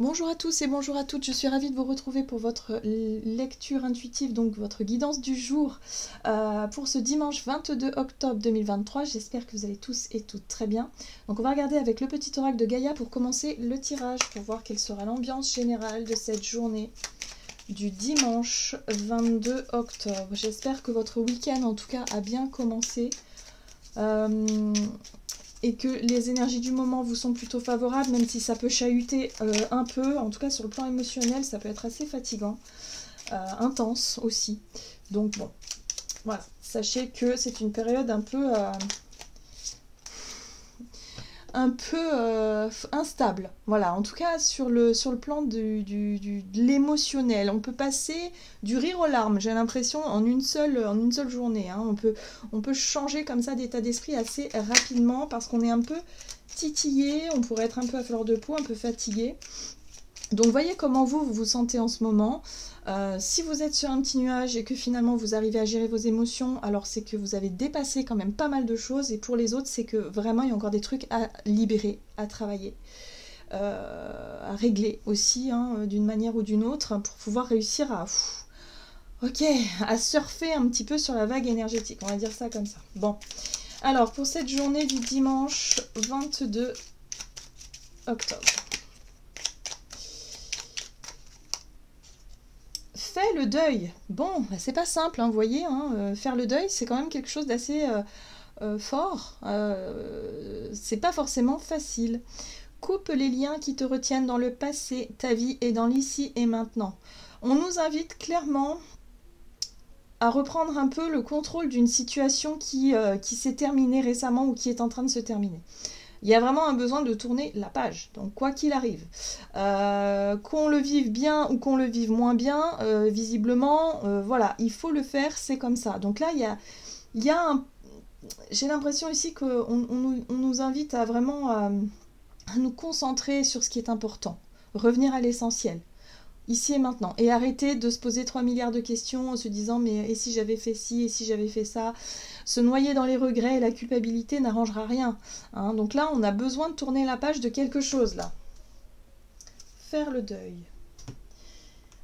Bonjour à tous et bonjour à toutes, je suis ravie de vous retrouver pour votre lecture intuitive, donc votre guidance du jour pour ce dimanche 22 octobre 2023. J'espère que vous allez tous et toutes très bien. Donc on va regarder avec le petit oracle de Gaïa pour commencer le tirage, pour voir quelle sera l'ambiance générale de cette journée du dimanche 22 octobre. J'espère que votre week-end en tout cas a bien commencé. Et que les énergies du moment vous sont plutôt favorables, même si ça peut chahuter un peu, en tout cas sur le plan émotionnel, ça peut être assez fatigant, intense aussi. Donc bon, voilà, sachez que c'est une période un peu instable. Voilà, en tout cas sur le plan de l'émotionnel. On peut passer du rire aux larmes, j'ai l'impression, en une seule journée. Hein. On peut changer comme ça d'état d'esprit assez rapidement parce qu'on est un peu titillé, on pourrait être un peu à fleur de peau, un peu fatigué. Donc voyez comment vous vous sentez en ce moment. Si vous êtes sur un petit nuage et que finalement vous arrivez à gérer vos émotions, alors c'est que vous avez dépassé quand même pas mal de choses. Et pour les autres, c'est que vraiment il y a encore des trucs à libérer, à travailler, à régler aussi, hein, d'une manière ou d'une autre, pour pouvoir réussir à surfer un petit peu sur la vague énergétique. On va dire ça comme ça. Bon, alors pour cette journée du dimanche 22 octobre. Fais le deuil. Bon, bah c'est pas simple, hein, vous voyez, hein, faire le deuil, c'est quand même quelque chose d'assez fort. C'est pas forcément facile. Coupe les liens qui te retiennent dans le passé, ta vie est dans l'ici et maintenant. On nous invite clairement à reprendre un peu le contrôle d'une situation qui s'est terminée récemment ou qui est en train de se terminer. Il y a vraiment un besoin de tourner la page, donc quoi qu'il arrive. Qu'on le vive bien ou qu'on le vive moins bien, visiblement, voilà, il faut le faire, c'est comme ça. Donc là, j'ai l'impression ici qu'on nous invite à vraiment à nous concentrer sur ce qui est important, revenir à l'essentiel. Ici et maintenant, et arrêter de se poser 3 milliards de questions en se disant mais et si j'avais fait ci, et si j'avais fait ça. Se noyer dans les regrets et la culpabilité n'arrangera rien, hein. Donc là on a besoin de tourner la page de quelque chose là. Faire le deuil.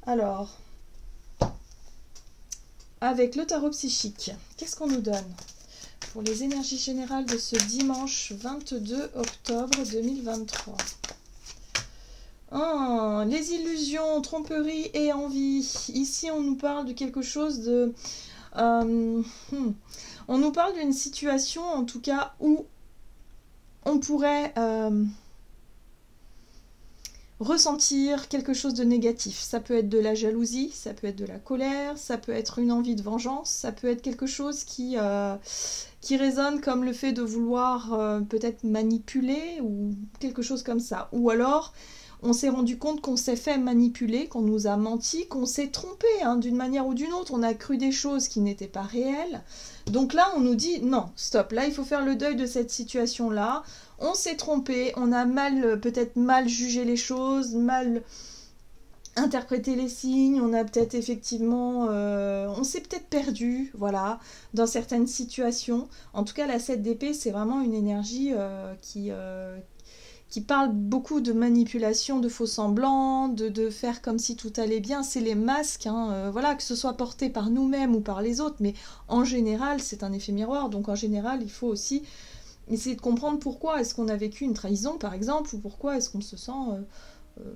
Alors, avec le tarot psychique, qu'est-ce qu'on nous donne pour les énergies générales de ce dimanche 22 octobre 2023? Les illusions, tromperies et envie. Ici, on nous parle de quelque chose de... on nous parle d'une situation, en tout cas, où on pourrait ressentir quelque chose de négatif. Ça peut être de la jalousie, ça peut être de la colère, ça peut être une envie de vengeance, ça peut être quelque chose qui résonne comme le fait de vouloir peut-être manipuler ou quelque chose comme ça. Ou alors... on s'est rendu compte qu'on s'est fait manipuler, qu'on nous a menti, qu'on s'est trompé, hein, d'une manière ou d'une autre. On a cru des choses qui n'étaient pas réelles. Donc là, on nous dit non, stop. Là, il faut faire le deuil de cette situation-là. On s'est trompé, on a peut-être mal jugé les choses, mal interprété les signes. On a peut-être effectivement, on s'est peut-être perdu, voilà, dans certaines situations. En tout cas, la 7 d'épée, c'est vraiment une énergie qui parle beaucoup de manipulation, de faux semblants, de faire comme si tout allait bien. C'est les masques, hein, voilà, que ce soit porté par nous-mêmes ou par les autres, mais en général, c'est un effet miroir. Donc en général, il faut aussi essayer de comprendre pourquoi est-ce qu'on a vécu une trahison, par exemple, ou pourquoi est-ce qu'on se sent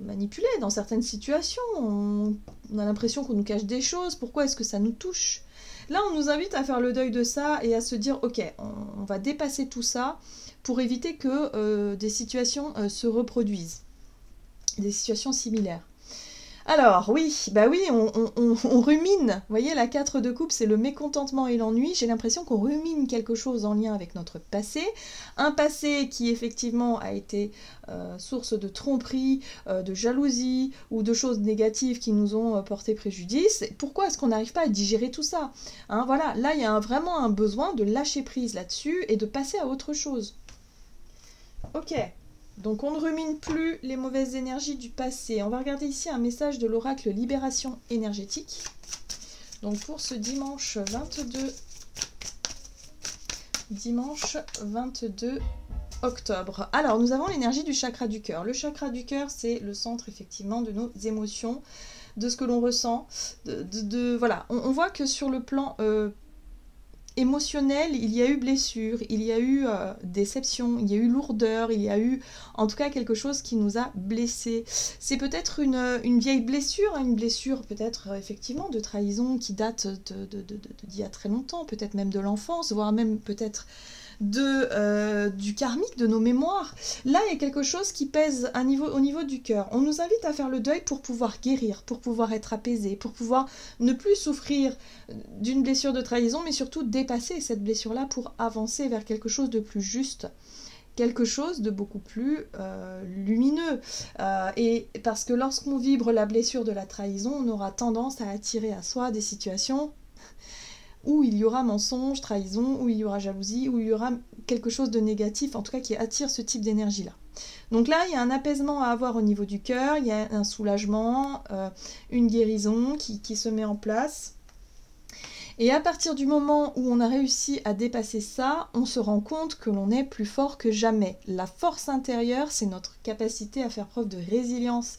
manipulé dans certaines situations. On a l'impression qu'on nous cache des choses, pourquoi est-ce que ça nous touche? Là, on nous invite à faire le deuil de ça et à se dire, ok, on va dépasser tout ça, pour éviter que des situations se reproduisent, des situations similaires. Alors, oui, bah oui, on rumine. Vous voyez, la 4 de coupe, c'est le mécontentement et l'ennui. J'ai l'impression qu'on rumine quelque chose en lien avec notre passé. Un passé qui, effectivement, a été source de tromperie, de jalousie ou de choses négatives qui nous ont porté préjudice. Pourquoi est-ce qu'on n'arrive pas à digérer tout ça, hein, voilà, là, il y a vraiment un besoin de lâcher prise là-dessus et de passer à autre chose. Ok. Donc on ne rumine plus les mauvaises énergies du passé. On va regarder ici un message de l'oracle Libération énergétique. Donc pour ce dimanche 22 octobre. Alors, nous avons l'énergie du chakra du cœur. Le chakra du cœur, c'est le centre, effectivement, de nos émotions, de ce que l'on ressent. Voilà, on voit que sur le plan émotionnel, il y a eu blessure, il y a eu déception, il y a eu lourdeur, il y a eu en tout cas quelque chose qui nous a blessés. C'est peut-être une vieille blessure, hein, une blessure peut-être effectivement de trahison qui date d'il y a très longtemps, peut-être même de l'enfance, voire même peut-être du karmique, de nos mémoires. Là, il y a quelque chose qui pèse au niveau du cœur. On nous invite à faire le deuil pour pouvoir guérir, pour pouvoir être apaisé, pour pouvoir ne plus souffrir d'une blessure de trahison, mais surtout dépasser cette blessure-là pour avancer vers quelque chose de plus juste, quelque chose de beaucoup plus lumineux. Et parce que lorsqu'on vibre la blessure de la trahison, on aura tendance à attirer à soi des situations où il y aura mensonge, trahison, où il y aura jalousie, où il y aura quelque chose de négatif, en tout cas qui attire ce type d'énergie-là. Donc là, il y a un apaisement à avoir au niveau du cœur, il y a un soulagement, une guérison qui se met en place. Et à partir du moment où on a réussi à dépasser ça, on se rend compte que l'on est plus fort que jamais. La force intérieure, c'est notre capacité à faire preuve de résilience.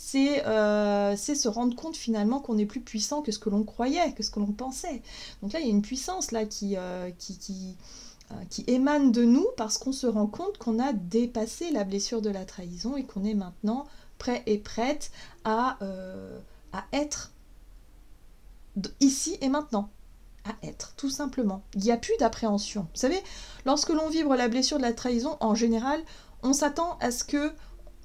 C'est se rendre compte finalement qu'on est plus puissant que ce que l'on croyait, que ce que l'on pensait. Donc là, il y a une puissance là qui émane de nous parce qu'on se rend compte qu'on a dépassé la blessure de la trahison et qu'on est maintenant prêt et prête à être ici et maintenant. À être, tout simplement. Il n'y a plus d'appréhension. Vous savez, lorsque l'on vibre la blessure de la trahison, en général, on s'attend à ce que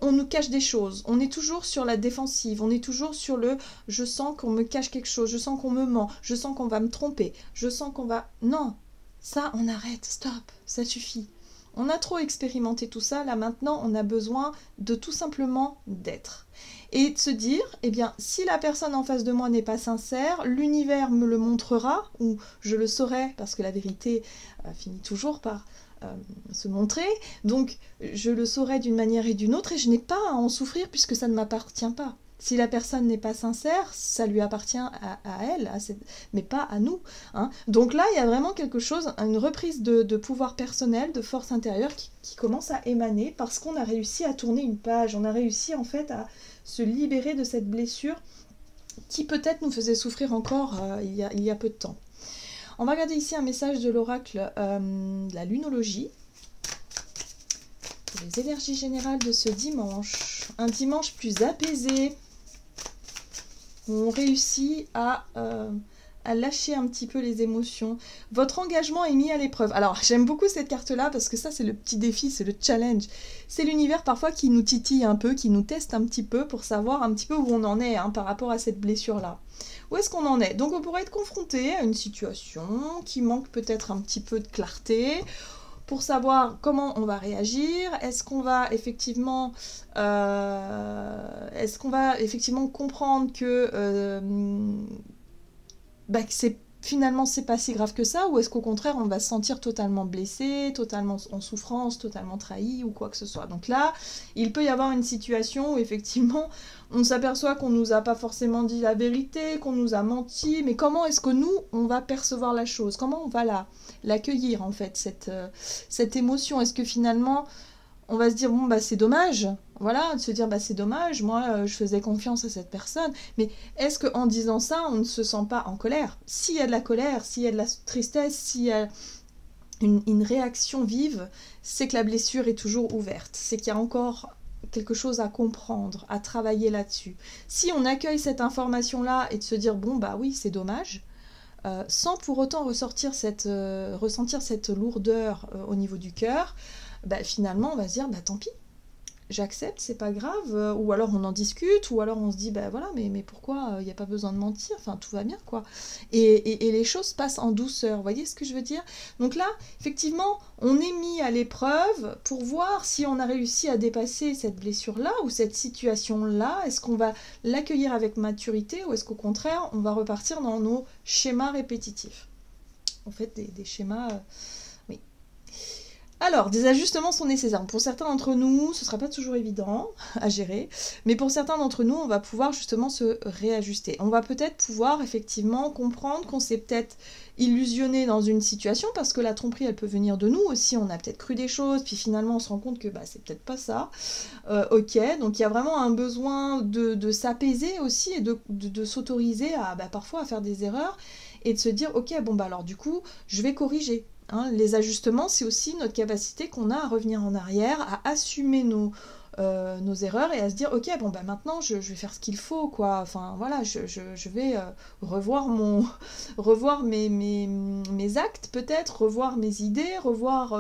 on nous cache des choses, on est toujours sur la défensive, on est toujours sur le « je sens qu'on me cache quelque chose, je sens qu'on me ment, je sens qu'on va me tromper, je sens qu'on va… » Non, ça on arrête, stop, ça suffit. On a trop expérimenté tout ça, là maintenant on a besoin de tout simplement d'être. Et de se dire, eh bien, si la personne en face de moi n'est pas sincère, l'univers me le montrera, ou je le saurai, parce que la vérité finit toujours par se montrer, donc je le saurai d'une manière et d'une autre, et je n'ai pas à en souffrir puisque ça ne m'appartient pas. Si la personne n'est pas sincère, ça lui appartient à elle, mais pas à nous. Hein. Donc là, il y a vraiment quelque chose, une reprise de pouvoir personnel, de force intérieure qui commence à émaner parce qu'on a réussi à tourner une page, on a réussi en fait à se libérer de cette blessure qui peut-être nous faisait souffrir encore il y a peu de temps. On va regarder ici un message de l'oracle de la lunologie. Pour les énergies générales de ce dimanche. Un dimanche plus apaisé. Où on réussit à lâcher un petit peu les émotions. Votre engagement est mis à l'épreuve. Alors, j'aime beaucoup cette carte-là parce que ça, c'est le petit défi, c'est le challenge. C'est l'univers parfois qui nous titille un peu, qui nous teste un petit peu pour savoir un petit peu où on en est hein, par rapport à cette blessure-là. Où est-ce qu'on en est? Donc on pourrait être confronté à une situation qui manque peut-être un petit peu de clarté pour savoir comment on va réagir. Est-ce qu'on va effectivement comprendre que finalement c'est pas si grave que ça, ou est-ce qu'au contraire on va se sentir totalement blessé, totalement en souffrance, totalement trahi ou quoi que ce soit. Donc là, il peut y avoir une situation où effectivement on s'aperçoit qu'on nous a pas forcément dit la vérité, qu'on nous a menti, mais comment est-ce que nous on va percevoir la chose, comment on va l'accueillir en fait, cette émotion. Est-ce que finalement on va se dire bon bah c'est dommage, voilà, de se dire bah c'est dommage, moi je faisais confiance à cette personne, mais est-ce qu'en disant ça on ne se sent pas en colère? S'il y a de la colère, s'il y a de la tristesse, s'il y a une réaction vive, c'est que la blessure est toujours ouverte, c'est qu'il y a encore quelque chose à comprendre, à travailler là-dessus. Si on accueille cette information-là et de se dire bon bah oui c'est dommage, sans pour autant ressentir cette lourdeur au niveau du cœur, bah, finalement on va se dire bah tant pis, j'accepte, c'est pas grave, ou alors on en discute, ou alors on se dit bah voilà mais pourquoi il n'y a pas besoin de mentir, enfin tout va bien quoi, et les choses passent en douceur, vous voyez ce que je veux dire? Donc là effectivement on est mis à l'épreuve pour voir si on a réussi à dépasser cette blessure là ou cette situation là. Est-ce qu'on va l'accueillir avec maturité ou est-ce qu'au contraire on va repartir dans nos schémas répétitifs, en fait des schémas oui. Alors, des ajustements sont nécessaires. Pour certains d'entre nous, ce ne sera pas toujours évident à gérer, mais pour certains d'entre nous, on va pouvoir justement se réajuster. On va peut-être pouvoir effectivement comprendre qu'on s'est peut-être illusionné dans une situation, parce que la tromperie, elle peut venir de nous aussi. On a peut-être cru des choses, puis finalement, on se rend compte que c'est peut-être pas ça. Ok, donc il y a vraiment un besoin de s'apaiser aussi et de s'autoriser à parfois à faire des erreurs et de se dire, ok, bon alors du coup, je vais corriger. Hein, les ajustements, c'est aussi notre capacité qu'on a à revenir en arrière, à assumer nos erreurs et à se dire ok bon maintenant je vais faire ce qu'il faut quoi. Enfin voilà, je vais revoir mes actes peut-être, revoir mes idées, revoir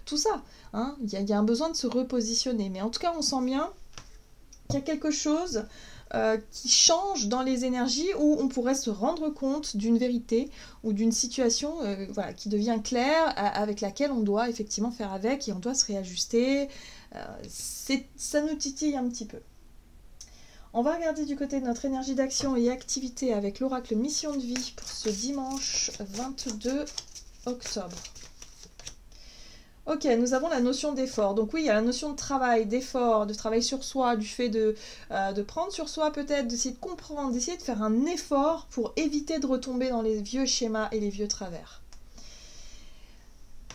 tout ça. Hein. Il y a un besoin de se repositionner. Mais en tout cas on sent bien qu'il y a quelque chose qui change dans les énergies où on pourrait se rendre compte d'une vérité ou d'une situation voilà, qui devient claire, avec laquelle on doit effectivement faire avec et on doit se réajuster. Ça nous titille un petit peu. On va regarder du côté de notre énergie d'action et activité avec l'oracle Mission de vie pour ce dimanche 22 octobre. Ok, nous avons la notion d'effort. Donc oui, il y a la notion de travail, d'effort, de travail sur soi, du fait de prendre sur soi peut-être, d'essayer de comprendre, d'essayer de faire un effort pour éviter de retomber dans les vieux schémas et les vieux travers.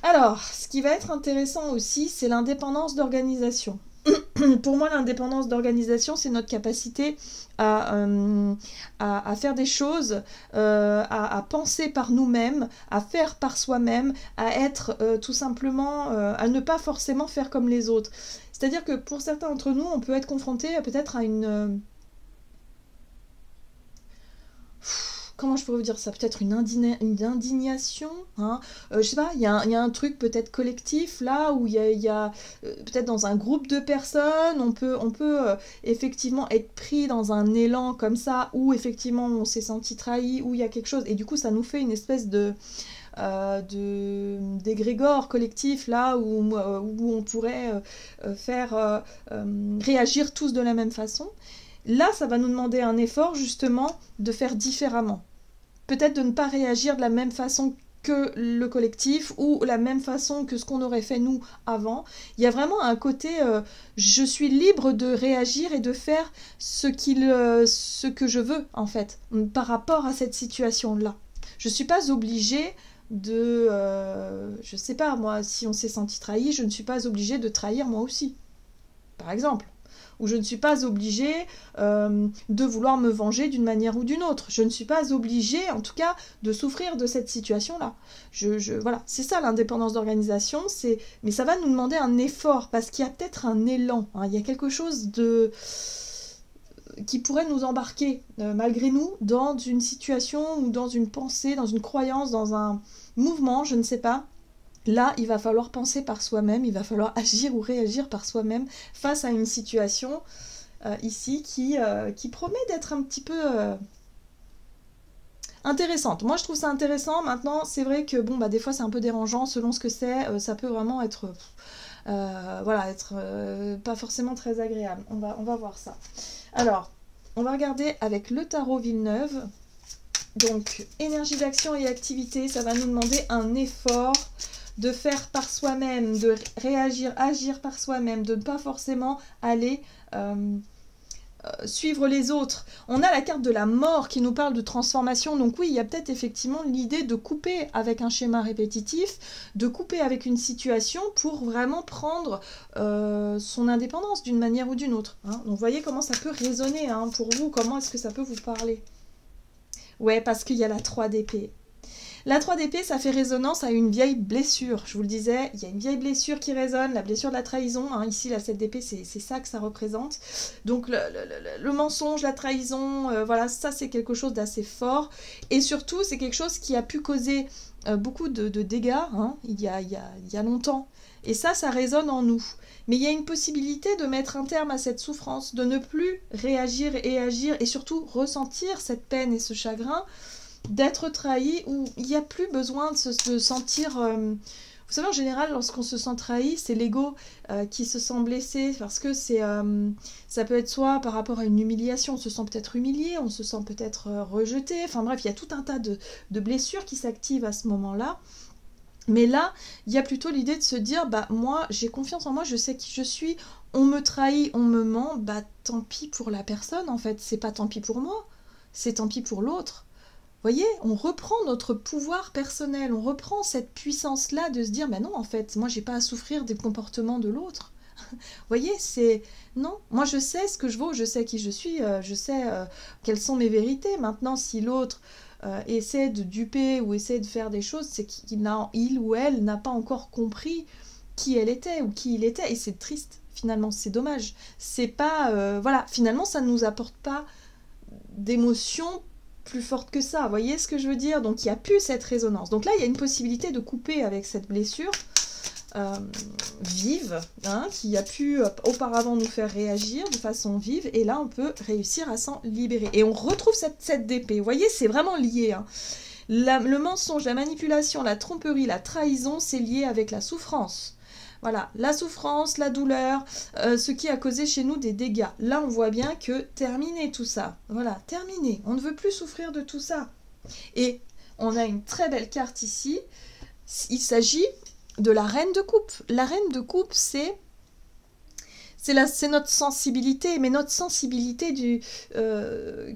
Alors, ce qui va être intéressant aussi, c'est l'indépendance d'organisation. Pour moi, l'indépendance d'organisation, c'est notre capacité à faire des choses, à penser par nous-mêmes, à faire par soi-même, à être tout simplement, à ne pas forcément faire comme les autres. C'est-à-dire que pour certains d'entre nous, on peut être confronté peut-être à une... comment je pourrais vous dire ça, peut-être une indignation, hein. Je sais pas, il y a un truc peut-être collectif là où il y a peut-être dans un groupe de personnes, on peut effectivement être pris dans un élan comme ça où effectivement on s'est senti trahi, où il y a quelque chose et du coup ça nous fait une espèce d'égrégore collectif là où on pourrait faire réagir tous de la même façon. Là, ça va nous demander un effort justement de faire différemment. Peut-être de ne pas réagir de la même façon que le collectif ou la même façon que ce qu'on aurait fait nous avant. Il y a vraiment un côté je suis libre de réagir et de faire ce que je veux en fait par rapport à cette situation-là. Je ne suis pas obligée de... je sais pas, moi, si on s'est senti trahi, je ne suis pas obligée de trahir moi aussi, par exemple. Où je ne suis pas obligée de vouloir me venger d'une manière ou d'une autre. Je ne suis pas obligée, en tout cas, de souffrir de cette situation-là. Voilà, c'est ça l'indépendance d'organisation, mais ça va nous demander un effort, parce qu'il y a peut-être un élan, hein, il y a quelque chose qui pourrait nous embarquer, malgré nous, dans une situation ou dans une pensée, dans une croyance, dans un mouvement, je ne sais pas. Là, il va falloir penser par soi-même, il va falloir agir ou réagir par soi-même face à une situation ici qui promet d'être un petit peu intéressante. Moi, je trouve ça intéressant. Maintenant, c'est vrai que bon, des fois, c'est un peu dérangeant selon ce que c'est. Ça peut vraiment être, pas forcément très agréable. On va voir ça. Alors, on va regarder avec le tarot Villeneuve. Donc, énergie d'action et activité, ça va nous demander un effort de faire par soi-même, de réagir, agir par soi-même, de ne pas forcément aller suivre les autres. On a la carte de la mort qui nous parle de transformation, donc oui, il y a peut-être effectivement l'idée de couper avec un schéma répétitif, de couper avec une situation pour vraiment prendre son indépendance d'une manière ou d'une autre. Hein. Donc vous voyez comment ça peut résonner hein, pour vous, comment est-ce que ça peut vous parler. Ouais, parce qu'il y a la 3 d'épée. La 3 d'épée, ça fait résonance à une vieille blessure. Je vous le disais, il y a une vieille blessure qui résonne, la blessure de la trahison. Hein. Ici, la 7 d'épée, c'est ça que ça représente. Donc, le mensonge, la trahison, voilà, ça, c'est quelque chose d'assez fort. Et surtout, c'est quelque chose qui a pu causer beaucoup de dégâts hein, il y a longtemps. Et ça résonne en nous. Mais il y a une possibilité de mettre un terme à cette souffrance, de ne plus réagir et agir, et surtout ressentir cette peine et ce chagrin, d'être trahi, où il n'y a plus besoin de se sentir... Vous savez, en général, lorsqu'on se sent trahi, c'est l'ego qui se sent blessé, parce que ça peut être soit par rapport à une humiliation, on se sent peut-être humilié, on se sent peut-être rejeté, enfin bref, il y a tout un tas de blessures qui s'activent à ce moment-là. Mais là, il y a plutôt l'idée de se dire, bah moi, j'ai confiance en moi, je sais qui je suis, on me trahit, on me ment, bah tant pis pour la personne en fait, c'est pas tant pis pour moi, c'est tant pis pour l'autre. Voyez, on reprend notre pouvoir personnel, on reprend cette puissance-là de se dire, mais non, en fait, moi, j'ai pas à souffrir des comportements de l'autre. Voyez, c'est... Non, moi, je sais ce que je vaux, je sais qui je suis, je sais quelles sont mes vérités. Maintenant, si l'autre essaie de duper ou essaie de faire des choses, c'est il ou elle n'a pas encore compris qui elle était ou qui il était. Et c'est triste, finalement, c'est dommage. C'est pas... voilà, finalement, ça ne nous apporte pas d'émotion plus forte que ça, vous voyez ce que je veux dire? Donc il n'y a plus cette résonance. Donc là, il y a une possibilité de couper avec cette blessure vive, hein, qui a pu auparavant nous faire réagir de façon vive, et là, on peut réussir à s'en libérer. Et on retrouve cette d'épée. Vous voyez, c'est vraiment lié. Hein. Le mensonge, la manipulation, la tromperie, la trahison, c'est lié avec la souffrance. Voilà, la souffrance, la douleur, ce qui a causé chez nous des dégâts. Là, on voit bien que terminé tout ça. Voilà, terminé. On ne veut plus souffrir de tout ça. Et on a une très belle carte ici. Il s'agit de la reine de coupe. La reine de coupe, c'est notre sensibilité, mais notre sensibilité du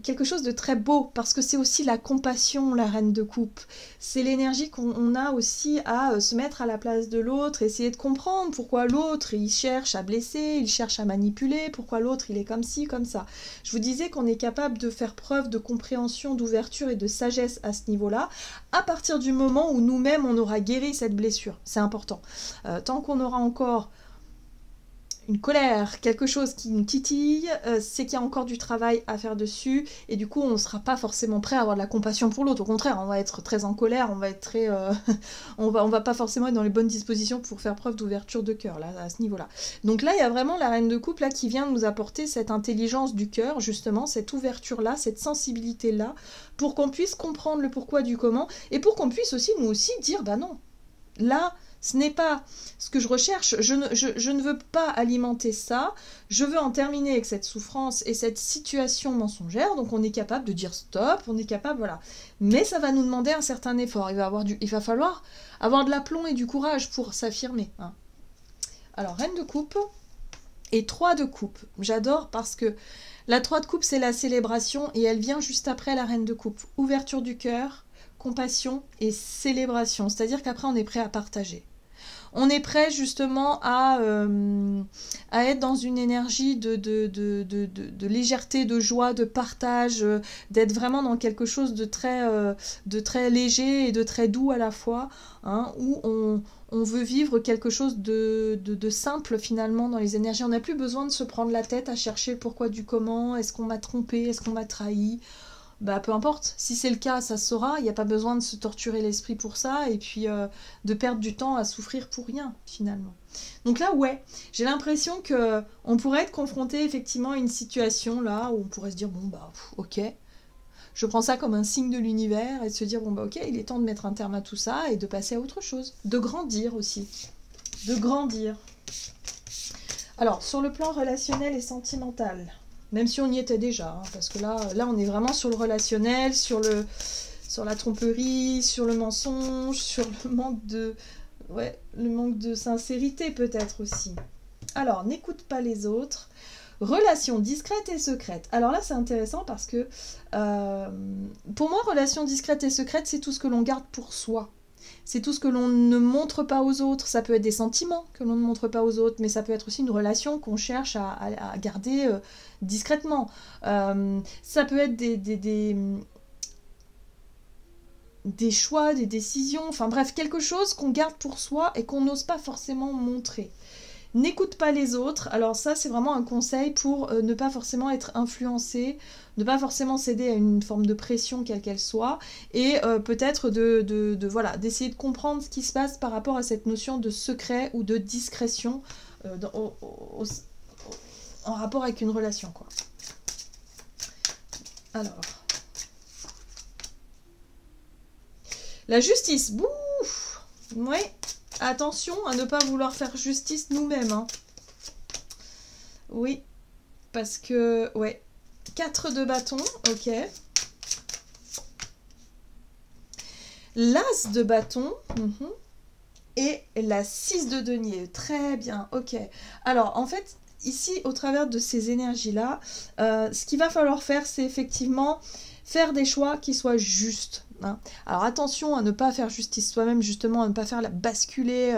quelque chose de très beau, parce que c'est aussi la compassion, la reine de coupe. C'est l'énergie qu'on a aussi à se mettre à la place de l'autre, essayer de comprendre pourquoi l'autre, il cherche à blesser, il cherche à manipuler, pourquoi l'autre, il est comme ci, comme ça. Je vous disais qu'on est capable de faire preuve de compréhension, d'ouverture et de sagesse à ce niveau-là, à partir du moment où nous-mêmes, on aura guéri cette blessure. C'est important. Tant qu'on aura encore une colère, quelque chose qui nous titille, c'est qu'il y a encore du travail à faire dessus, et du coup on ne sera pas forcément prêt à avoir de la compassion pour l'autre. Au contraire, on va être très en colère, on va être très... on va pas forcément être dans les bonnes dispositions pour faire preuve d'ouverture de cœur, là, à ce niveau-là. Donc là, il y a vraiment la reine de coupe là, qui vient nous apporter cette intelligence du cœur, justement, cette ouverture-là, cette sensibilité-là, pour qu'on puisse comprendre le pourquoi du comment, et pour qu'on puisse aussi, nous aussi, dire, bah non, là... Ce n'est pas ce que je recherche, je ne veux pas alimenter ça, je veux en terminer avec cette souffrance et cette situation mensongère, donc on est capable de dire stop, on est capable, voilà. Mais ça va nous demander un certain effort, il va falloir avoir de l'aplomb et du courage pour s'affirmer. Hein. Alors, reine de coupe et 3 de coupe, j'adore parce que la 3 de coupe c'est la célébration et elle vient juste après la reine de coupe. Ouverture du cœur, compassion et célébration, c'est-à-dire qu'après on est prêt à partager. On est prêt justement à être dans une énergie de légèreté, de joie, de partage, d'être vraiment dans quelque chose de très léger et de très doux à la fois, hein, où on veut vivre quelque chose de simple finalement dans les énergies. On n'a plus besoin de se prendre la tête à chercher le pourquoi du comment, est-ce qu'on m'a trompé, est-ce qu'on m'a trahi. Bah peu importe, si c'est le cas, ça se saura, il n'y a pas besoin de se torturer l'esprit pour ça, et puis de perdre du temps à souffrir pour rien, finalement. Donc là, ouais, j'ai l'impression que on pourrait être confronté effectivement à une situation là, où on pourrait se dire, bon bah, ok, je prends ça comme un signe de l'univers, et de se dire, bon bah ok, il est temps de mettre un terme à tout ça, et de passer à autre chose, de grandir aussi, de grandir. Alors, sur le plan relationnel et sentimental... Même si on y était déjà, hein, parce que là, on est vraiment sur le relationnel, sur la tromperie, sur le mensonge, sur le manque de sincérité peut-être aussi. Alors, n'écoute pas les autres. Relation discrète et secrète. Alors là, c'est intéressant parce que, pour moi, relation discrète et secrète, c'est tout ce que l'on garde pour soi. C'est tout ce que l'on ne montre pas aux autres. Ça peut être des sentiments que l'on ne montre pas aux autres, mais ça peut être aussi une relation qu'on cherche à garder discrètement. Ça peut être des choix, des décisions, enfin bref, quelque chose qu'on garde pour soi et qu'on n'ose pas forcément montrer. N'écoute pas les autres. Alors ça, c'est vraiment un conseil pour ne pas forcément être influencé, ne pas forcément céder à une forme de pression quelle qu'elle soit, et peut-être voilà, d'essayer de comprendre ce qui se passe par rapport à cette notion de secret ou de discrétion en rapport avec une relation, quoi. Alors, la justice, bouh, ouais. Attention à ne pas vouloir faire justice nous-mêmes. Hein. Oui, parce que... Ouais. 4 de bâton, ok. L'as de bâton. et la 6 de denier. Très bien, ok. Alors, en fait, ici, au travers de ces énergies-là, ce qu'il va falloir faire, c'est effectivement faire des choix qui soient justes. Hein. Alors attention à ne pas faire justice soi-même, justement, à ne pas faire basculer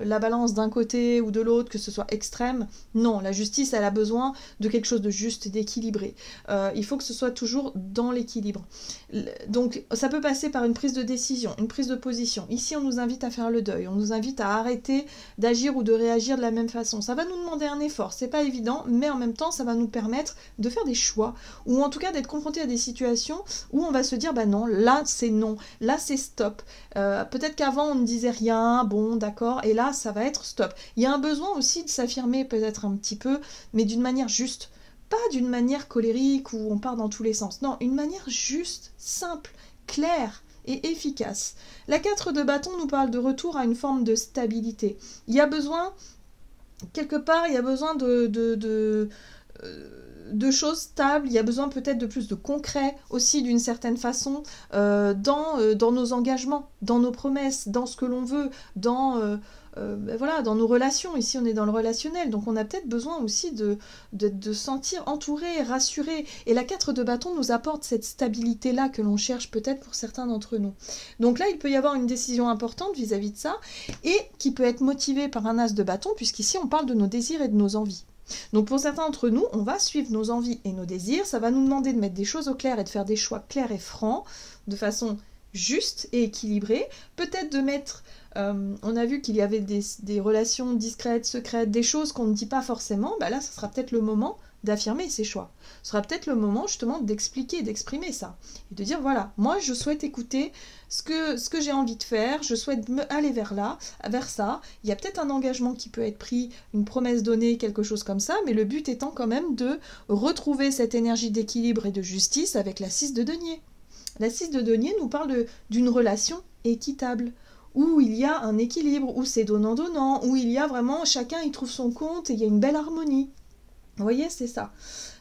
la balance d'un côté ou de l'autre, que ce soit extrême. Non, la justice, elle a besoin de quelque chose de juste, d'équilibré. Il faut que ce soit toujours dans l'équilibre. Donc ça peut passer par une prise de décision, une prise de position. Ici, on nous invite à faire le deuil, on nous invite à arrêter d'agir ou de réagir de la même façon. Ça va nous demander un effort, c'est pas évident, mais en même temps, ça va nous permettre de faire des choix, ou en tout cas d'être confronté à des situations où on va se dire, bah non, là c'est non, là c'est stop. Peut-être qu'avant on ne disait rien, bon d'accord, et là ça va être stop. Il y a un besoin aussi de s'affirmer peut-être un petit peu, mais d'une manière juste. Pas d'une manière colérique où on part dans tous les sens. Non, une manière juste, simple, claire et efficace. La 4 de bâton nous parle de retour à une forme de stabilité. Il y a besoin, quelque part, il y a besoin de choses stables, il y a besoin peut-être de plus de concret aussi d'une certaine façon dans nos engagements, dans nos promesses, dans ce que l'on veut, voilà, dans nos relations. Ici on est dans le relationnel, donc on a peut-être besoin aussi de sentir entouré, rassuré, et la 4 de bâton nous apporte cette stabilité là que l'on cherche peut-être pour certains d'entre nous. Donc là il peut y avoir une décision importante vis-à-vis de ça, et qui peut être motivée par un as de bâton, puisqu'ici on parle de nos désirs et de nos envies. Donc pour certains d'entre nous, on va suivre nos envies et nos désirs, ça va nous demander de mettre des choses au clair et de faire des choix clairs et francs, de façon juste et équilibrée, peut-être de mettre, on a vu qu'il y avait des relations discrètes, secrètes, des choses qu'on ne dit pas forcément, bah là, ce sera peut-être le moment d'affirmer ces choix. Ce sera peut-être le moment justement d'expliquer, d'exprimer ça. Et de dire, voilà, moi je souhaite écouter ce que j'ai envie de faire, je souhaite aller vers ça. Il y a peut-être un engagement qui peut être pris, une promesse donnée, quelque chose comme ça, mais le but étant quand même de retrouver cette énergie d'équilibre et de justice avec la 6 de denier. La 6 de denier nous parle d'une relation équitable, où il y a un équilibre, où c'est donnant-donnant, où il y a vraiment, chacun y trouve son compte et il y a une belle harmonie. Vous voyez, c'est ça.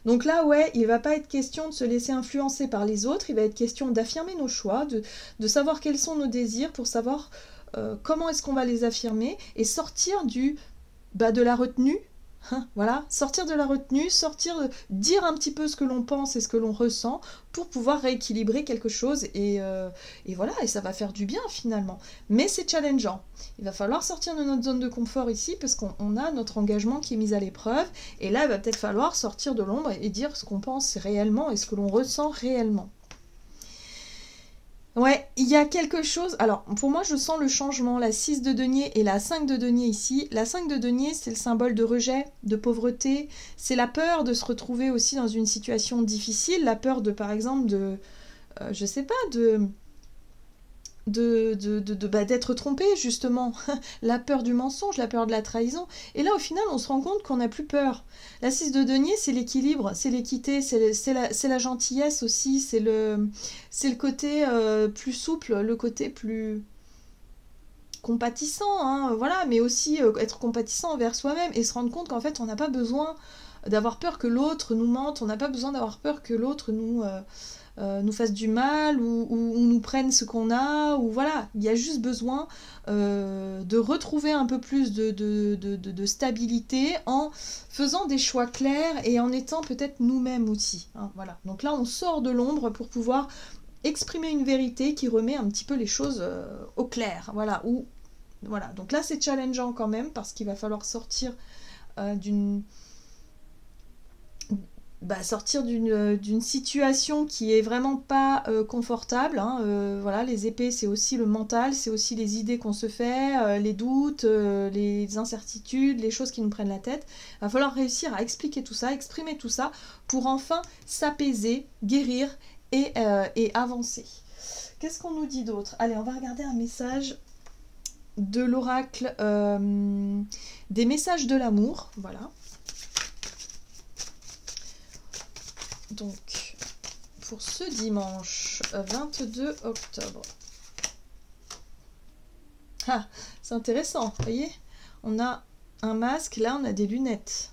Donc là, ouais, il ne va pas être question de se laisser influencer par les autres, il va être question d'affirmer nos choix, de savoir quels sont nos désirs, pour savoir comment est-ce qu'on va les affirmer, et sortir de la retenue. Voilà, sortir de la retenue, dire un petit peu ce que l'on pense et ce que l'on ressent pour pouvoir rééquilibrer quelque chose et voilà, et ça va faire du bien finalement. Mais c'est challengeant. Il va falloir sortir de notre zone de confort ici parce qu'on a notre engagement qui est mis à l'épreuve et là il va peut-être falloir sortir de l'ombre et dire ce qu'on pense réellement et ce que l'on ressent réellement. Ouais, il y a quelque chose... Alors, pour moi, je sens le changement, la 6 de denier et la 5 de denier ici. La 5 de denier, c'est le symbole de rejet, de pauvreté. C'est la peur de se retrouver aussi dans une situation difficile. La peur de, par exemple, je sais pas, d'être trompé, justement. La peur du mensonge, la peur de la trahison. Et là, au final, on se rend compte qu'on n'a plus peur. La 6 de denier, c'est l'équilibre, c'est l'équité, c'est la gentillesse aussi, c'est le côté plus souple, le côté plus compatissant, hein, voilà, mais aussi être compatissant envers soi-même et se rendre compte qu'en fait, on n'a pas besoin d'avoir peur que l'autre nous mente, on n'a pas besoin d'avoir peur que l'autre nous fasse du mal ou nous prenne ce qu'on a, ou voilà, il y a juste besoin de retrouver un peu plus de stabilité en faisant des choix clairs et en étant peut-être nous-mêmes aussi. Hein, voilà. Donc là, on sort de l'ombre pour pouvoir exprimer une vérité qui remet un petit peu les choses au clair. Voilà. Voilà. Donc là, c'est challengeant quand même parce qu'il va falloir sortir sortir d'une situation qui est vraiment pas confortable. Hein. Voilà, les épées, c'est aussi le mental, c'est aussi les idées qu'on se fait, les doutes, les incertitudes, les choses qui nous prennent la tête. Il va falloir réussir à expliquer tout ça, exprimer tout ça, pour enfin s'apaiser, guérir et avancer. Qu'est-ce qu'on nous dit d'autre? Allez, on va regarder un message de l'oracle des messages de l'amour. Voilà. Donc, pour ce dimanche 22 octobre. Ah, c'est intéressant, vous voyez? On a un masque, là on a des lunettes.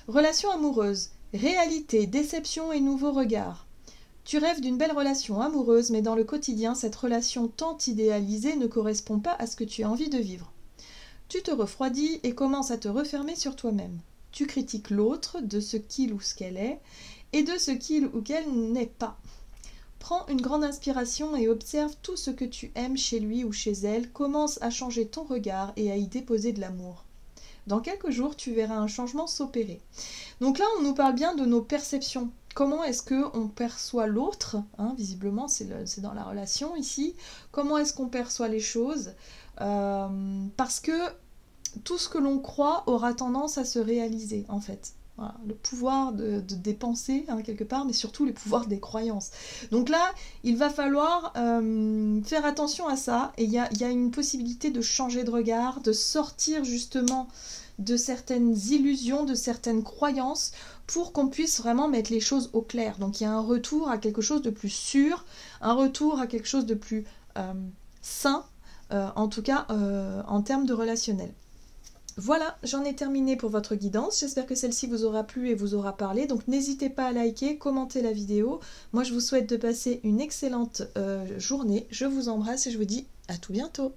Relation amoureuse, réalité, déception et nouveau regard. Tu rêves d'une belle relation amoureuse, mais dans le quotidien, cette relation tant idéalisée ne correspond pas à ce que tu as envie de vivre. Tu te refroidis et commences à te refermer sur toi-même. Tu critiques l'autre de ce qu'il ou ce qu'elle est et de ce qu'il ou qu'elle n'est pas. Prends une grande inspiration et observe tout ce que tu aimes chez lui ou chez elle. Commence à changer ton regard et à y déposer de l'amour. Dans quelques jours, tu verras un changement s'opérer. Donc là, on nous parle bien de nos perceptions. Comment est-ce qu'on perçoit l'autre, hein, visiblement, c'est dans la relation ici. Comment est-ce qu'on perçoit les choses parce que tout ce que l'on croit aura tendance à se réaliser, en fait. Voilà, le pouvoir des pensées, hein, quelque part, mais surtout les pouvoirs des croyances. Donc là, il va falloir faire attention à ça, et il y a une possibilité de changer de regard, de sortir justement de certaines illusions, de certaines croyances, pour qu'on puisse vraiment mettre les choses au clair. Donc il y a un retour à quelque chose de plus sûr, un retour à quelque chose de plus sain, en tout cas en termes de relationnel. Voilà, j'en ai terminé pour votre guidance. J'espère que celle-ci vous aura plu et vous aura parlé. Donc n'hésitez pas à liker, commenter la vidéo. Moi, je vous souhaite de passer une excellente journée. Je vous embrasse et je vous dis à tout bientôt.